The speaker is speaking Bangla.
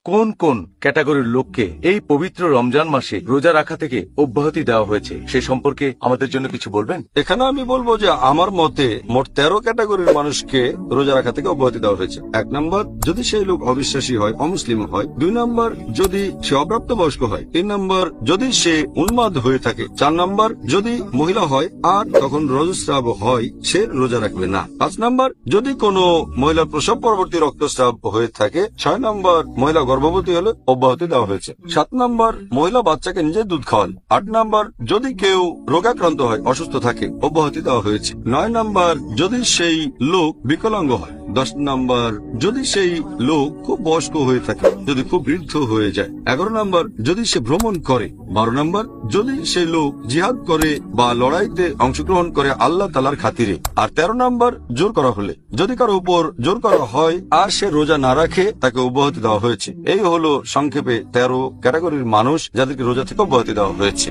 কোন কোন ক্যাটাগরির লোককে এই পবিত্র রমজান মাসে রোজা রাখা থেকে অব্যাহতি দেওয়া হয়েছে সে সম্পর্কে আমাদের জন্য কিছু বলবেন? এখানে আমি বলবো যে আমার মতে মোট 13 ক্যাটাগরির মানুষকে রোজা রাখা থেকে অব্যাহতি দেওয়া হয়েছে। 1 নম্বর, যদি সেই লোক অবিশ্বাসী হয়, অমুসলিম হয়। 2 নম্বর, যদি সে অপ্রাপ্তবয়স্ক হয়। 3 নম্বর, যদি সে উন্মাদ হয়ে থাকে। 4 নম্বর, যদি মহিলা হয় আর তখন রজস্রাব হয়, সে রোজা রাখবে না। 5 নম্বর, যদি কোনো মহিলার প্রসব পরবর্তী রক্তস্রাব হয়ে থাকে। 6 নম্বর, মহিলা গর্ভবতী হলে অব্যাহতি দেওয়া হয়েছে। 7 নম্বর, মহিলা বাচ্চাকে নিজে দুধ খাওয়ান। 8 নম্বর, যদি কেউ রোগাক্রান্ত হয়, অসুস্থ থাকে, অব্যাহতি দেওয়া হয়েছে। 9 নম্বর, যদি সেই লোক বিকলাঙ্গ হয়। 10 নম্বর, যদি সেই লোক খুব বয়স্ক হয়ে থাকে, যদি খুব বৃদ্ধ হয়ে যায়। 11 নম্বর, যদি সে ভ্রমণ করে। 12 নম্বর, যদি সেই লোক জিহাদ করে বা লড়াইতে অংশগ্রহণ করে আল্লাহ তাআলার খাতিরে। আর 13 নম্বর, জোর করা হলে। যদি কারো উপর জোর করা হয় আর সে রোজা না রাখে, তাকে অব্যাহতি দেওয়া হয়েছে। এই হলো সংক্ষেপে 13 ক্যাটাগরির মানুষ যাদেরকে রোজা থেকে অব্যাহতি দেওয়া হয়েছে।